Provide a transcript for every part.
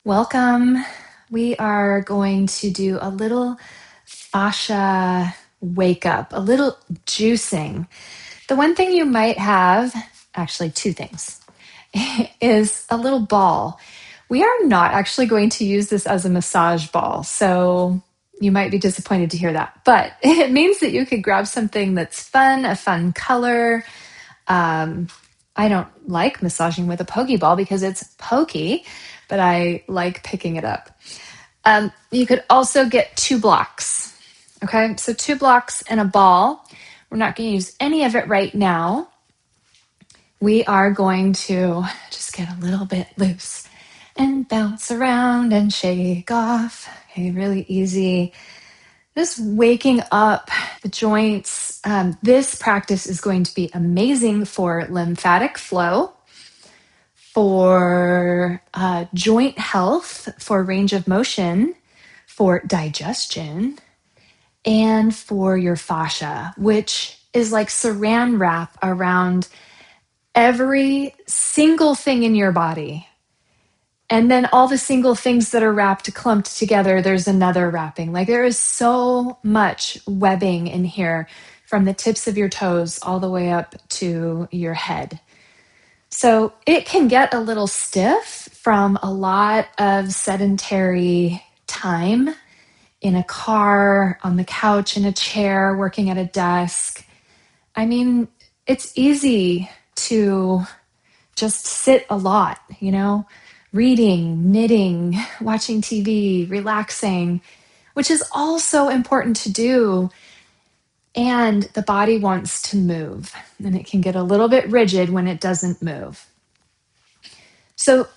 Welcome. We are going to do a little fascia wake up, a little juicing. The one thing you might have, actually, two things, is a little ball. We are not actually going to use this as a massage ball, so you might be disappointed to hear that. But it means that you could grab something that's fun, a fun color. Um, I don't like massaging with a pokey ball because it's pokey, but I like picking it up. You could also get 2 blocks. Okay, so 2 blocks and a ball. We're not going to use any of it right now. We are going to just get a little bit loose and bounce around and shake off. Okay, really easy. Just waking up the joints. This practice is going to be amazing for lymphatic flow, for joint health, for range of motion, for digestion, and for your fascia, which is like saran wrap around every single thing in your body. And then all the single things that are wrapped, clumped together, there's another wrapping. Like there is so much webbing in here from the tips of your toes all the way up to your head. So it can get a little stiff from a lot of sedentary time in a car, on the couch, in a chair, working at a desk. I mean, it's easy to just sit a lot, reading, knitting, watching TV, relaxing, which is also important to do. And the body wants to move, and it can get a little bit rigid when it doesn't move. So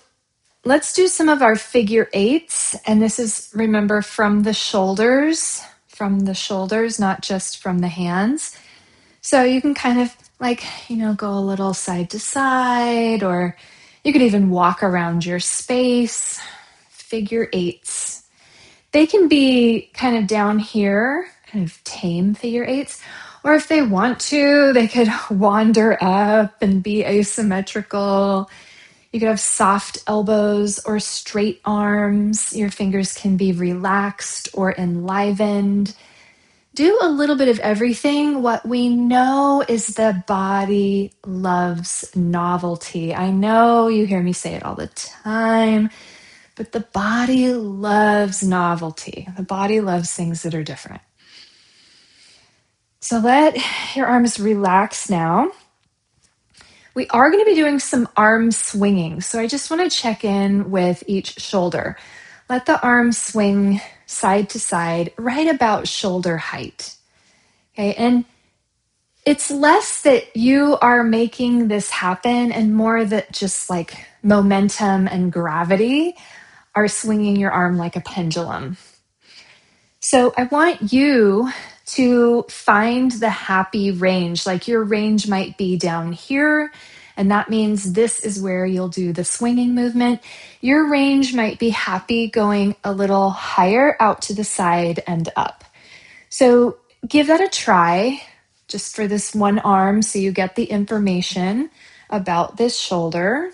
let's do some of our figure eights. And this is, remember, from the shoulders, not just from the hands. So you can kind of go a little side to side, or you could even walk around your space. Figure eights. They can be kind of down here, kind of tame figure eights. Or if they want to, they could wander up and be asymmetrical. You could have soft elbows or straight arms. Your fingers can be relaxed or enlivened. Do a little bit of everything. What we know is the body loves novelty. I know you hear me say it all the time, but the body loves novelty. The body loves things that are different. So let your arms relax now. We are going to be doing some arm swinging. So I just want to check in with each shoulder. Let the arms swing side to side, right about shoulder height. Okay, and it's less that you are making this happen and more that just like momentum and gravity are swinging your arm like a pendulum. So I want you to find the happy range. Like your range might be down here, and that means this is where you'll do the swinging movement. Your range might be happy going a little higher out to the side and up. So give that a try just for this one arm so you get the information about this shoulder.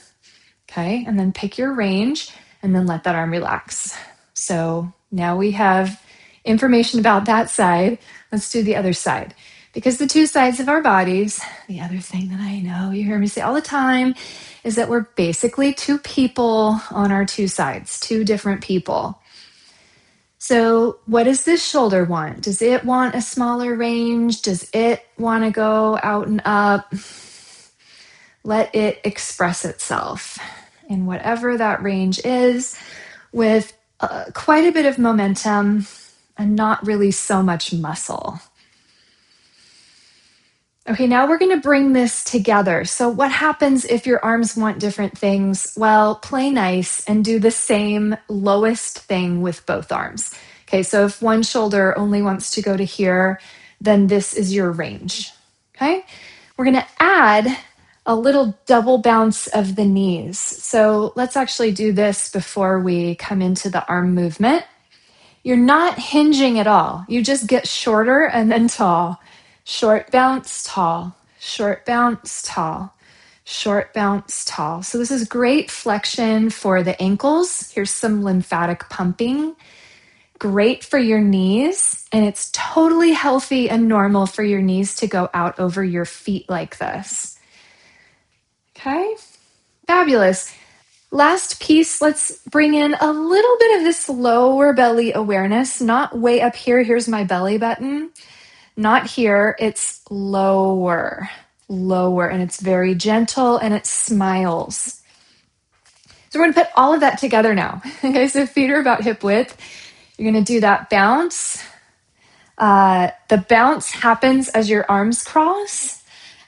Okay, and then pick your range and then let that arm relax. So now we have information about that side. Let's do the other side. Because the two sides of our bodies, the other thing that I know you hear me say all the time is that we're basically two people on our two sides, two different people. So what does this shoulder want? Does it want a smaller range? Does it want to go out and up? Let it express itself in whatever that range is, with quite a bit of momentum and not really so much muscle. Okay, now we're going to bring this together. So what happens if your arms want different things? Well, play nice and do the same lowest thing with both arms. Okay, so if one shoulder only wants to go to here, then this is your range. Okay, we're going to add a little double bounce of the knees. So let's actually do this before we come into the arm movement. You're not hinging at all. You just get shorter and then tall. Short bounce, tall. Short bounce, tall. short bounce, tall. So this is great flexion for the ankles. Here's some lymphatic pumping. Great for your knees, and it's totally healthy and normal for your knees to go out over your feet like this. Okay, fabulous. Last piece, let's bring in a little bit of this lower belly awareness, not way up here. Here's my belly button. Not here, it's lower, and it's very gentle and it smiles. So we're gonna put all of that together now. Okay, so feet are about hip width. You're gonna do that bounce. The bounce happens as your arms cross,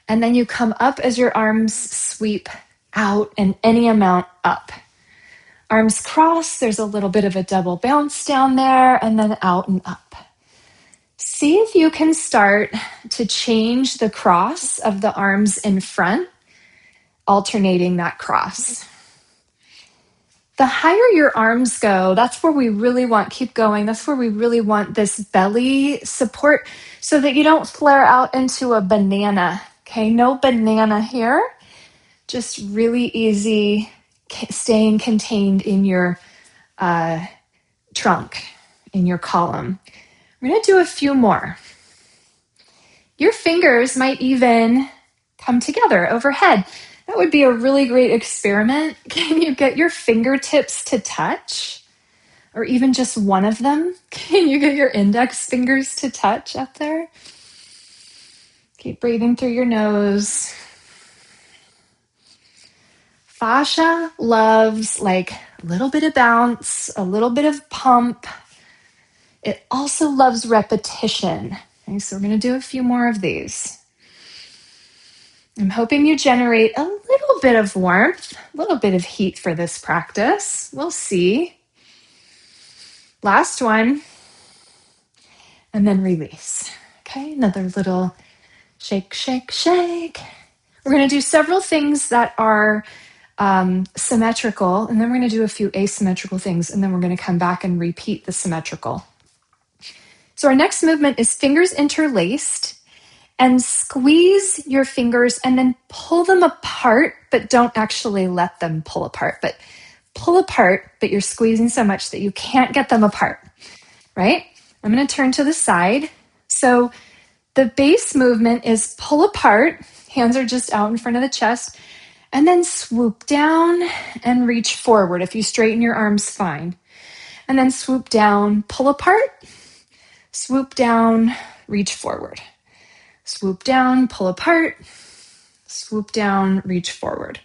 and then you come up as your arms sweep out and any amount up. Arms cross, there's a little bit of a double bounce down there, and then out and up. See if you can start to change the cross of the arms in front, alternating that cross. The higher your arms go, that's where we really want, keep going, that's where we really want this belly support so that you don't flare out into a banana. Okay, no banana here. Just really easy, staying contained in your trunk, in your column. We're going to do a few more. Your fingers might even come together overhead. That would be a really great experiment. Can you get your fingertips to touch? Or even just one of them? Can you get your index fingers to touch up there? Keep breathing through your nose. Fascia loves like a little bit of bounce, a little bit of pump. It also loves repetition. Okay, so we're going to do a few more of these. I'm hoping you generate a little bit of warmth, a little bit of heat for this practice. We'll see. Last one. And then release. Okay, another little shake, shake, shake. We're going to do several things that are symmetrical, and then we're going to do a few asymmetrical things, and then we're going to come back and repeat the symmetrical. So our next movement is fingers interlaced, and squeeze your fingers and then pull them apart, but don't actually let them pull apart. But pull apart, but you're squeezing so much that you can't get them apart, right? I'm going to turn to the side. So the base movement is pull apart, hands are just out in front of the chest, and then swoop down and reach forward. If you straighten your arms, fine. And then swoop down, pull apart, swoop down, reach forward. Swoop down, pull apart, swoop down, reach forward.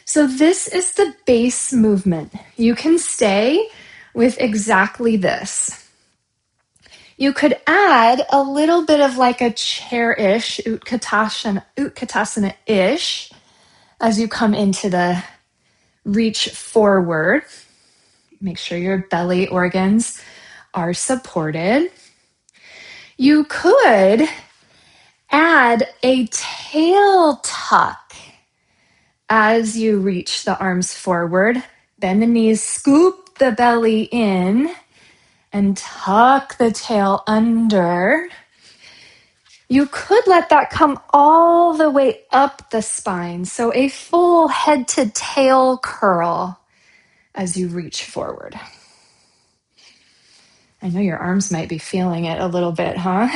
So this is the base movement. You can stay with exactly this. You could add a little bit of like a chair-ish, Utkatasana-ish, as you come into the reach forward. Make sure your belly organs are supported. You could add a tail tuck as you reach the arms forward. Bend the knees, scoop the belly in, and tuck the tail under. You could let that come all the way up the spine. So a full head to tail curl as you reach forward. I know your arms might be feeling it a little bit, huh?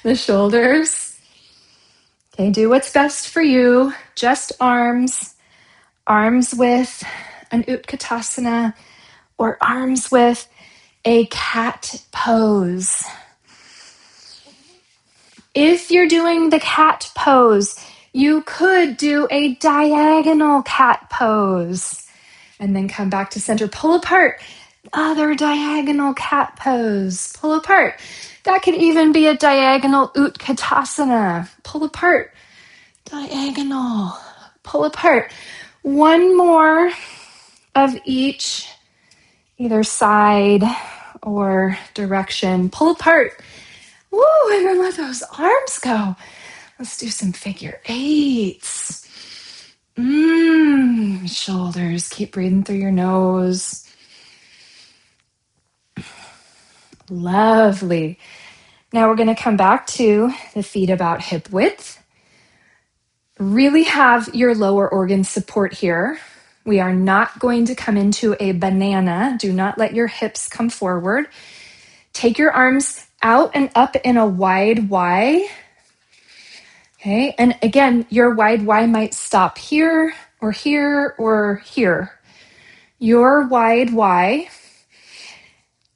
The shoulders. Okay, do what's best for you. Just arms. Arms with an Utkatasana or arms with a cat pose. If you're doing the cat pose, you could do a diagonal cat pose and then come back to center. Pull apart. Other diagonal cat pose. Pull apart. That could even be a diagonal Utkatasana. Pull apart. Diagonal. Pull apart. One more of each, either side or direction. Pull apart. Woo, and then let those arms go. Let's do some figure eights. Shoulders. Keep breathing through your nose. Lovely. Now we're going to come back to the feet about hip width. Really have your lower organs support here. We are not going to come into a banana. Do not let your hips come forward. Take your arms out and up in a wide Y. Okay, and again, your wide Y might stop here or here or here. Your wide Y.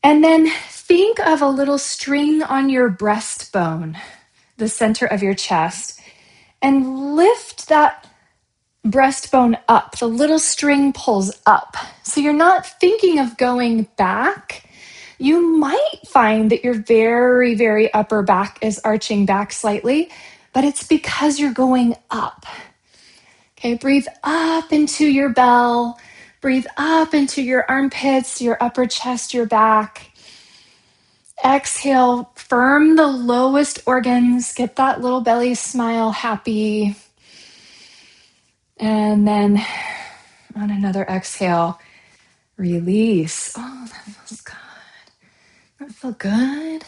And then think of a little string on your breastbone, the center of your chest, and lift that breastbone up. The little string pulls up. So you're not thinking of going back. You might find that your very, very upper back is arching back slightly, but it's because you're going up. Okay, breathe up into your bell. Breathe up into your armpits, your upper chest, your back. Exhale, firm the lowest organs. Get that little belly smile happy. And then on another exhale, release. Oh, that feels good. That feel good.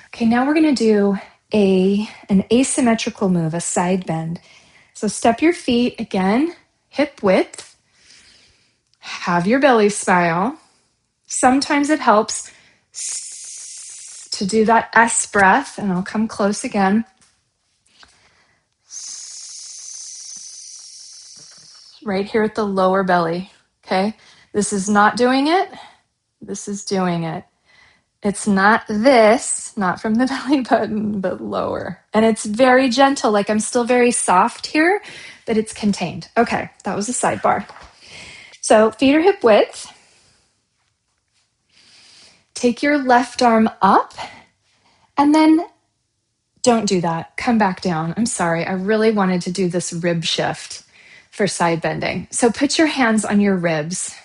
Okay, now we're going to do an asymmetrical move, a side bend. So step your feet again, hip width. Have your belly smile. Sometimes it helps to do that S breath, and I'll come close again. Right here at the lower belly, okay? This is not doing it. This is doing it. It's not this, not from the belly button, but lower. And it's very gentle, like I'm still very soft here, but it's contained. Okay, that was a sidebar. So feet are hip width. Take your left arm up, and then don't do that. Come back down. I'm sorry. I really wanted to do this rib shift for side bending. So put your hands on your ribs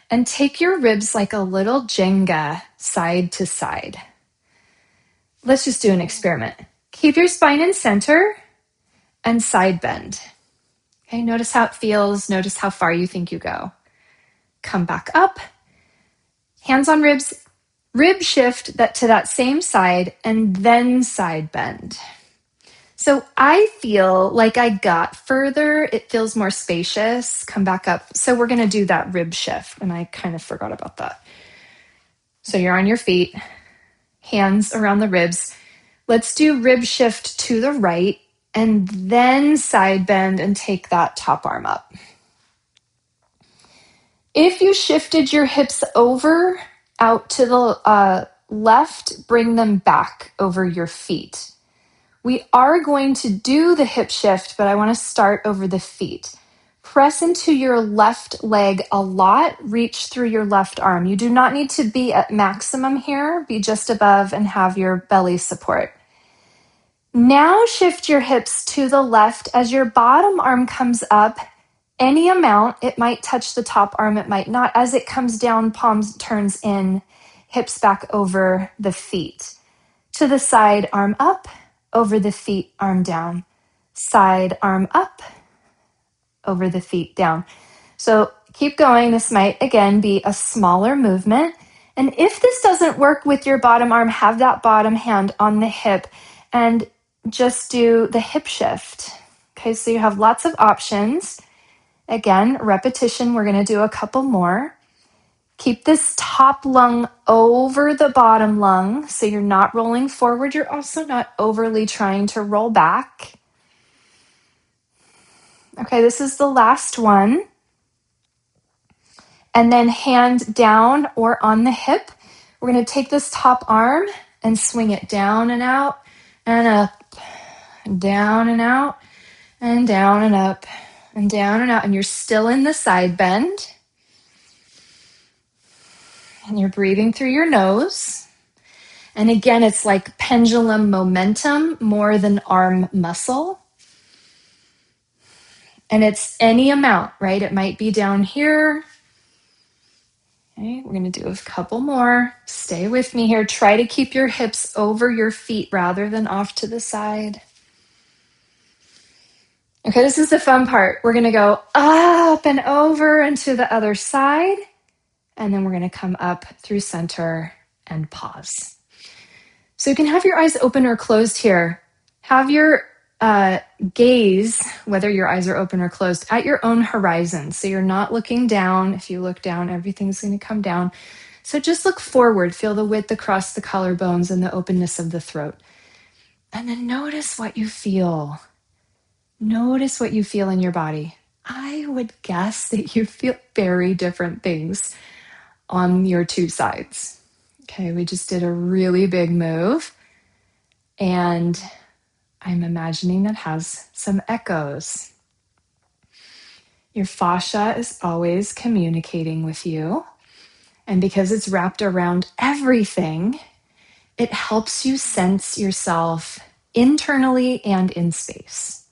and take your ribs like a little Jenga side to side. Let's just do an experiment. Keep your spine in center and side bend. Okay, notice how it feels. Notice how far you think you go. Come back up. Hands on ribs. Rib shift that to that same side and then side bend. So I feel like I got further. It feels more spacious. Come back up. So we're going to do that rib shift. And I kind of forgot about that. So you're on your feet, hands around the ribs. Let's do rib shift to the right and then side bend and take that top arm up. If you shifted your hips over out to the left, bring them back over your feet. We are going to do the hip shift, but I want to start over the feet. Press into your left leg a lot. Reach through your left arm. You do not need to be at maximum here. Be just above and have your belly support. Now shift your hips to the left as your bottom arm comes up. Any amount, it might touch the top arm, it might not. As it comes down, palms turns in, hips back over the feet. To the side, arm up, over the feet, arm down. Side, arm up, over the feet, down. So keep going. This might, again, be a smaller movement. And if this doesn't work with your bottom arm, have that bottom hand on the hip and just do the hip shift. Okay, so you have lots of options. Again, repetition, we're going to do a couple more. Keep this top lung over the bottom lung so you're not rolling forward. You're also not overly trying to roll back. Okay, this is the last one. And then hand down or on the hip. We're going to take this top arm and swing it down and out and up, and down and out, and down and up, and down and out. And you're still in the side bend. And you're breathing through your nose. And again, it's like pendulum momentum more than arm muscle. And it's any amount, right? It might be down here. Okay, we're going to do a couple more. Stay with me here. Try to keep your hips over your feet rather than off to the side. Okay, this is the fun part. We're going to go up and over and to the other side. And then we're going to come up through center and pause. So you can have your eyes open or closed here. Have your gaze, whether your eyes are open or closed, at your own horizon. So you're not looking down. If you look down, everything's going to come down. So just look forward, feel the width across the collarbones and the openness of the throat. And then notice what you feel. Notice what you feel in your body. I would guess that you feel very different things on your two sides. Okay, we just did a really big move, and I'm imagining that has some echoes. Your fascia is always communicating with you, and because it's wrapped around everything, it helps you sense yourself internally and in space.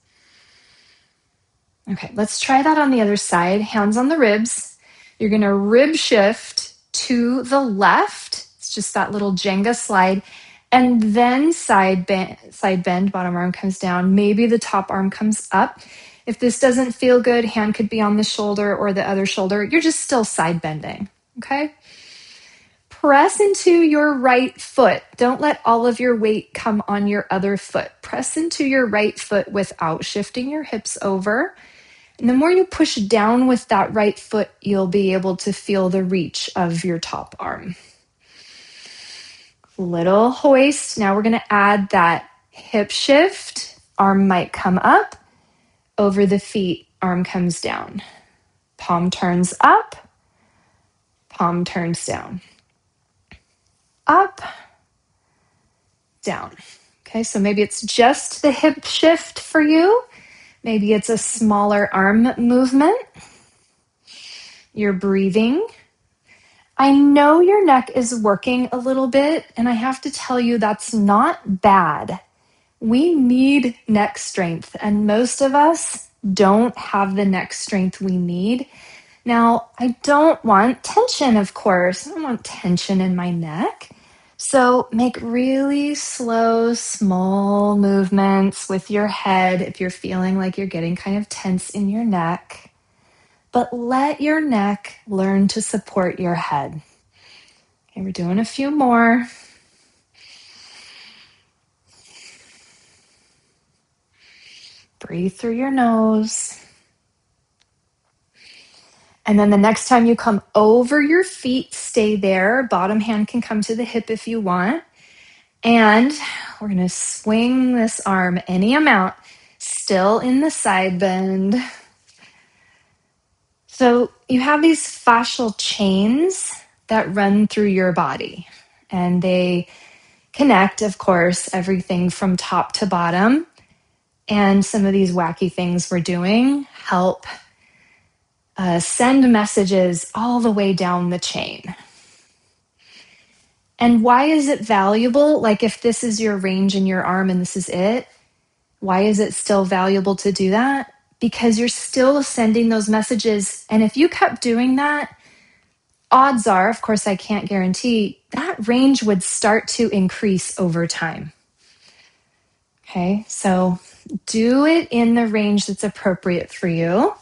Okay, let's try that on the other side. Hands on the ribs. You're going to rib shift to the left. It's just that little Jenga slide. And then side bend, bottom arm comes down. Maybe the top arm comes up. If this doesn't feel good, hand could be on the shoulder or the other shoulder. You're just still side bending, okay? Press into your right foot. Don't let all of your weight come on your other foot. Press into your right foot without shifting your hips over. And the more you push down with that right foot, you'll be able to feel the reach of your top arm. Little hoist. Now we're going to add that hip shift. Arm might come up. Over the feet, arm comes down. Palm turns up. Palm turns down. Up, down. Okay, so maybe it's just the hip shift for you. Maybe it's a smaller arm movement. You're breathing. I know your neck is working a little bit, and I have to tell you that's not bad. We need neck strength, and most of us don't have the neck strength we need. Now, I don't want tension, of course. I don't want tension in my neck. So make really slow, small movements with your head if you're feeling like you're getting kind of tense in your neck. But let your neck learn to support your head. Okay, we're doing a few more. Breathe through your nose. And then the next time you come over your feet, stay there. Bottom hand can come to the hip if you want. And we're going to swing this arm any amount, still in the side bend. So you have these fascial chains that run through your body, and they connect, of course, everything from top to bottom. And some of these wacky things we're doing help send messages all the way down the chain. And why is it valuable? Like if this is your range in your arm and this is it, why is it still valuable to do that? Because you're still sending those messages. And if you kept doing that, odds are, of course, I can't guarantee, that range would start to increase over time. Okay, so do it in the range that's appropriate for you.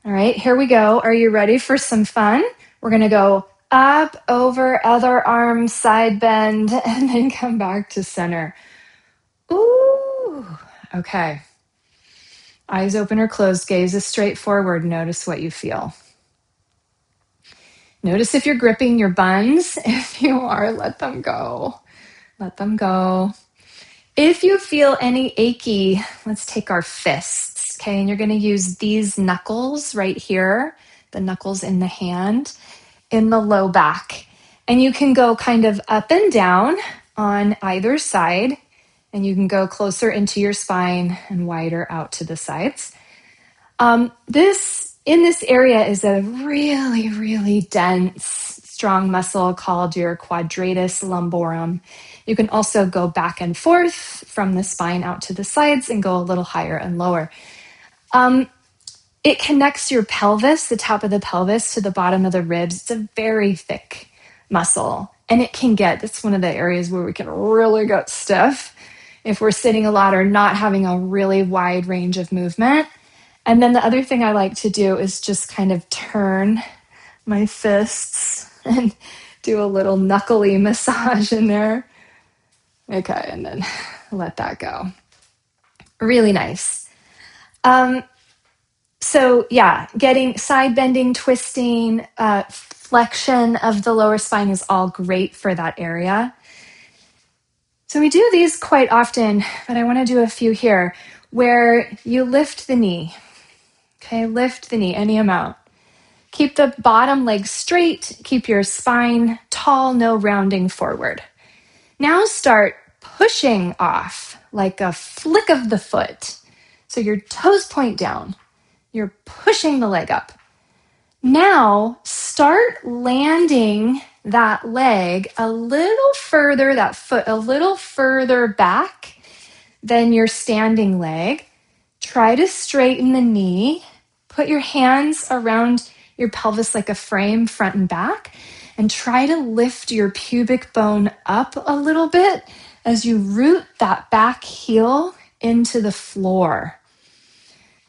All right, here we go. Are you ready for some fun? We're going to go up, over, other arm, side bend, and then come back to center. Ooh, okay. Eyes open or closed, gaze is straight forward. Notice what you feel. Notice if you're gripping your buns. If you are, let them go. Let them go. If you feel any achy, let's take our fists, okay? And you're going to use these knuckles right here, the knuckles in the hand, in the low back. And you can go kind of up and down on either side, and you can go closer into your spine and wider out to the sides. This area is a really, really dense, strong muscle called your quadratus lumborum. You can also go back and forth from the spine out to the sides and go a little higher and lower. It connects your pelvis, the top of the pelvis, to the bottom of the ribs. It's a very thick muscle, and it's one of the areas where we can really get stiff if we're sitting a lot or not having a really wide range of movement. And then the other thing I like to do is just kind of turn my fists and do a little knuckly massage in there. Okay, and then let that go. Really nice. So yeah, getting side bending, twisting, flexion of the lower spine is all great for that area. So we do these quite often, but I want to do a few here where you lift the knee. Okay, lift the knee any amount. Keep the bottom leg straight, keep your spine tall, no rounding forward. Now start pushing off like a flick of the foot. So your toes point down. You're pushing the leg up. Now start landing that leg a little further, that foot a little further back than your standing leg. Try to straighten the knee. Put your hands around your pelvis like a frame, front and back, and try to lift your pubic bone up a little bit as you root that back heel into the floor.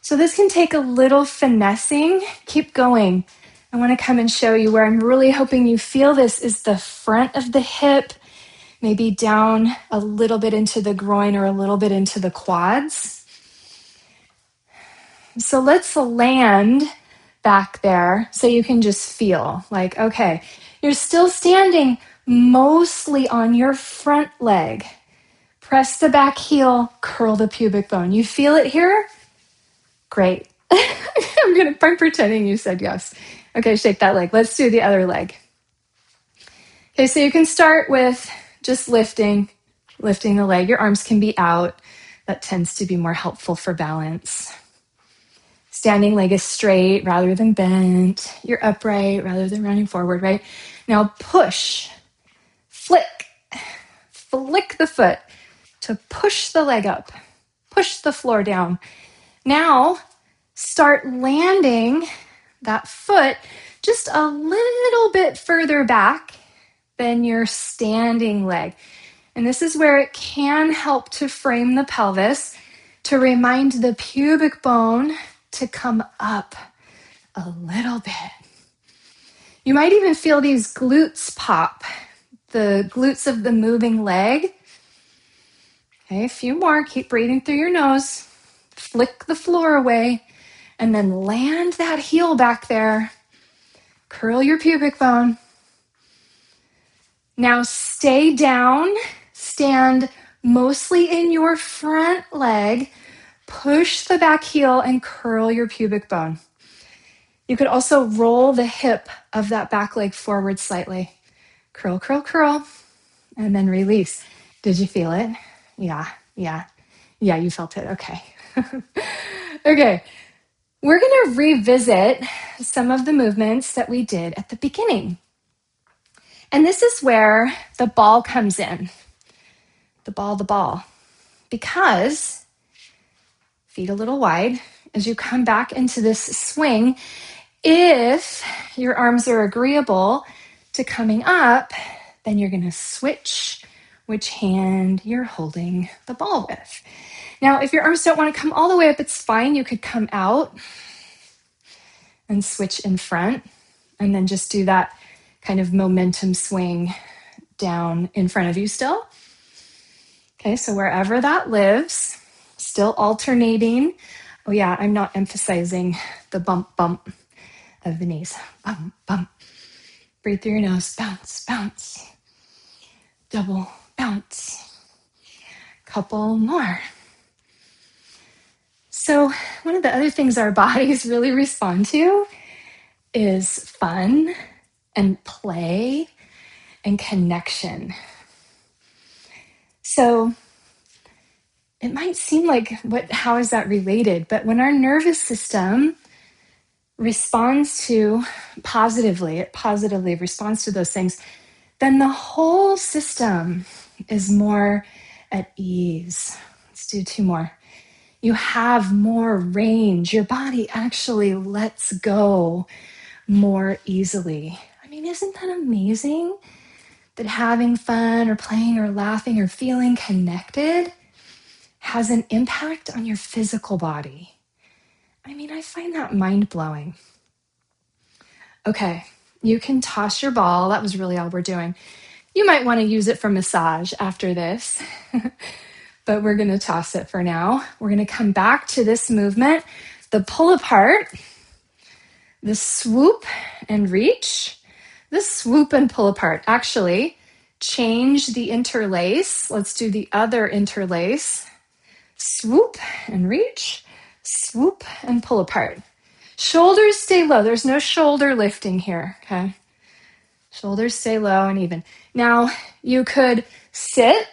So this can take a little finessing. Keep going. I want to come and show you where I'm really hoping you feel this is the front of the hip, maybe down a little bit into the groin or a little bit into the quads. So let's land back there so you can just feel like, okay, you're still standing mostly on your front leg. Press the back heel, curl the pubic bone. You feel it here? Great. I'm pretending you said yes. Okay, shake that leg. Let's do the other leg. Okay, so you can start with just lifting the leg. Your arms can be out. That tends to be more helpful for balance. Standing leg is straight rather than bent. You're upright rather than rounding forward, right? Now push, flick the foot to push the leg up, push the floor down. Now start landing that foot just a little bit further back than your standing leg. And this is where it can help to frame the pelvis, to remind the pubic bone to come up a little bit. You might even feel these glutes pop, the glutes of the moving leg. Okay, a few more. Keep breathing through your nose. Flick the floor away, and then land that heel back there. Curl your pubic bone. Now stay down. Stand mostly in your front leg. Push the back heel and curl your pubic bone. You could also roll the hip of that back leg forward slightly. Curl, curl, curl, and then release. Did you feel it? Yeah, you felt it. Okay. Okay. We're going to revisit some of the movements that we did at the beginning. And this is where the ball comes in. The ball. Because feet a little wide as you come back into this swing. If your arms are agreeable to coming up, then you're going to switch which hand you're holding the ball with. Now, if your arms don't want to come all the way up, it's fine. You could come out and switch in front and then just do that kind of momentum swing down in front of you still. Okay, so wherever that lives, still alternating. Oh yeah, I'm not emphasizing the bump of the knees. Bump. Breathe through your nose. Bounce. Double bounce. Couple more. So one of the other things our bodies really respond to is fun and play and connection. So it might seem like, how is that related? But when our nervous system responds to positively, it positively responds to those things, then the whole system is more at ease. Let's do two more. You have more range. Your body actually lets go more easily. I mean, isn't that amazing? That having fun or playing or laughing or feeling connected has an impact on your physical body. I mean, I find that mind-blowing. Okay, you can toss your ball. That was really all we're doing. You might want to use it for massage after this. but we're going to toss it for now. We're going to come back to this movement, the pull apart, the swoop and reach, the swoop and pull apart. Actually, change the interlace. Let's do the other interlace. Swoop and reach, swoop and pull apart. Shoulders stay low. There's no shoulder lifting here, okay? Shoulders stay low and even. Now, you could sit,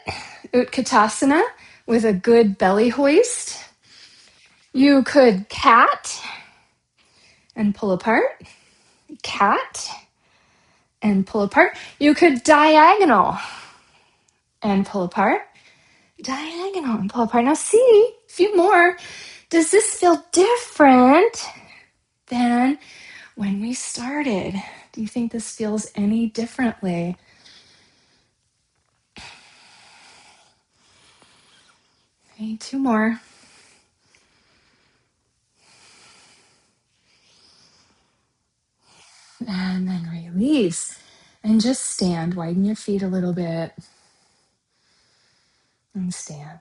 Utkatasana, with a good belly hoist. You could cat and pull apart, cat and pull apart. You could diagonal and pull apart, diagonal and pull apart. Now see, a few more. Does this feel different than when we started? Do you think this feels any differently? Okay, 2 more. And then release. And just stand. Widen your feet a little bit. And stand.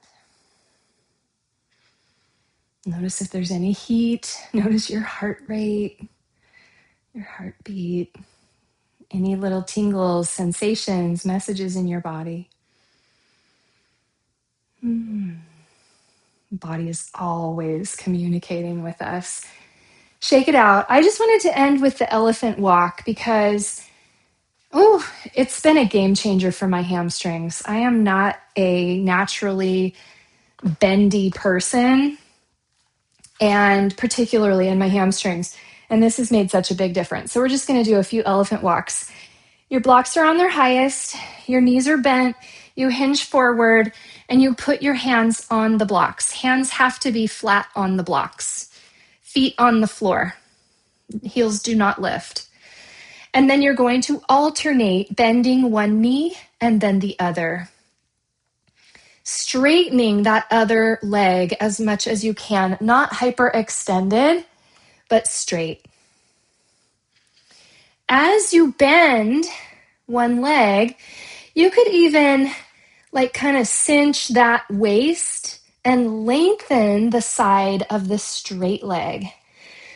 Notice if there's any heat. Notice your heart rate, your heartbeat, any little tingles, sensations, messages in your body. The body is always communicating with us. Shake it out. I just wanted to end with the elephant walk because, it's been a game changer for my hamstrings. I am not a naturally bendy person, and particularly in my hamstrings. And this has made such a big difference. So we're just going to do a few elephant walks. Your blocks are on their highest, your knees are bent, you hinge forward, and you put your hands on the blocks. Hands have to be flat on the blocks. Feet on the floor. Heels do not lift. And then you're going to alternate bending one knee and then the other. Straightening that other leg as much as you can, not hyperextended, but straight. As you bend one leg, you could even kind of cinch that waist and lengthen the side of the straight leg.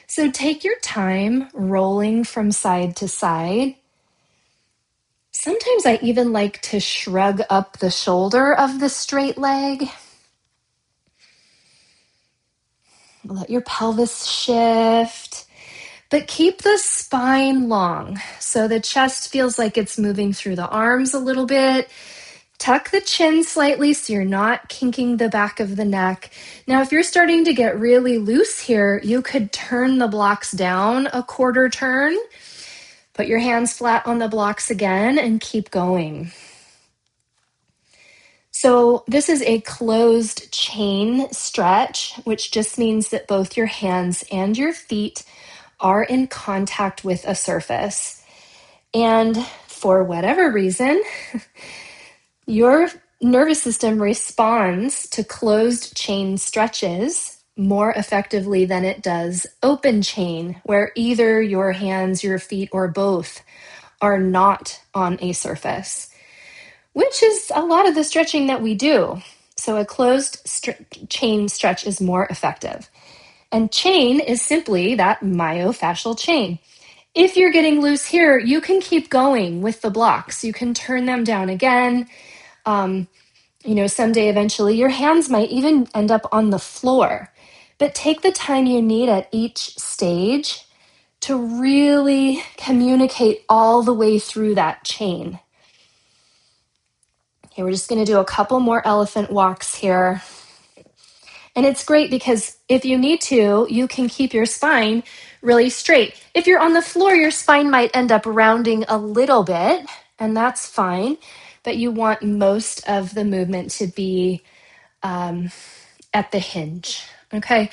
So take your time rolling from side to side. Sometimes I even like to shrug up the shoulder of the straight leg. Let your pelvis shift, but keep the spine long. So the chest feels like it's moving through the arms a little bit. Tuck the chin slightly so you're not kinking the back of the neck. Now, if you're starting to get really loose here, you could turn the blocks down a quarter turn. Put your hands flat on the blocks again and keep going. So this is a closed chain stretch, which just means that both your hands and your feet are in contact with a surface. And for whatever reason, your nervous system responds to closed chain stretches more effectively than it does open chain, where either your hands, your feet, or both are not on a surface, which is a lot of the stretching that we do. So a closed chain stretch is more effective. And chain is simply that myofascial chain. If you're getting loose here, you can keep going with the blocks. You can turn them down again. Someday eventually your hands might even end up on the floor. But take the time you need at each stage to really communicate all the way through that chain. Okay, we're just going to do a couple more elephant walks here. And it's great because if you need to, you can keep your spine really straight. If you're on the floor, your spine might end up rounding a little bit, and that's fine. But you want most of the movement to be at the hinge. Okay,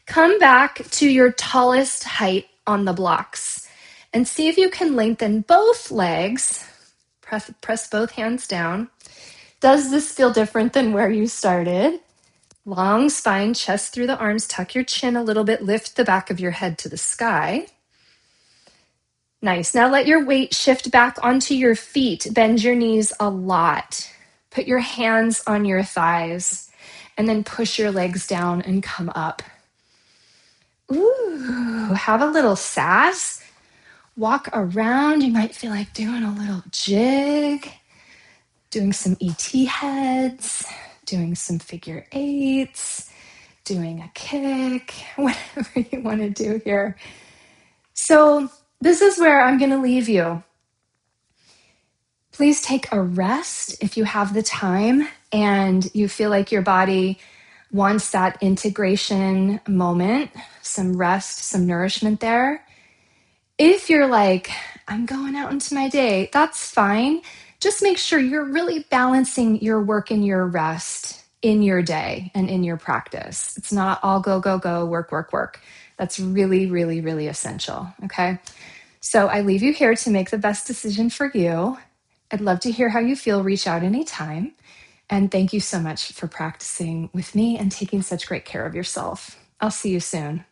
come back to your tallest height on the blocks and see if you can lengthen both legs. Press both hands down. Does this feel different than where you started? Long spine, chest through the arms, tuck your chin a little bit, lift the back of your head to the sky. Nice. Now let your weight shift back onto your feet. Bend your knees a lot. Put your hands on your thighs. and then push your legs down and come up. Ooh, have a little sass. Walk around. You might feel like doing a little jig, doing some ET heads, doing some figure eights, doing a kick, whatever you want to do here. So this is where I'm going to leave you. Please take a rest if you have the time and you feel like your body wants that integration moment, some rest, some nourishment there. If you're like, I'm going out into my day, that's fine. Just make sure you're really balancing your work and your rest in your day and in your practice. It's not all go, go, go, work, work, work. That's really, really, really essential. Okay. So I leave you here to make the best decision for you. I'd love to hear how you feel. Reach out anytime. And thank you so much for practicing with me and taking such great care of yourself. I'll see you soon.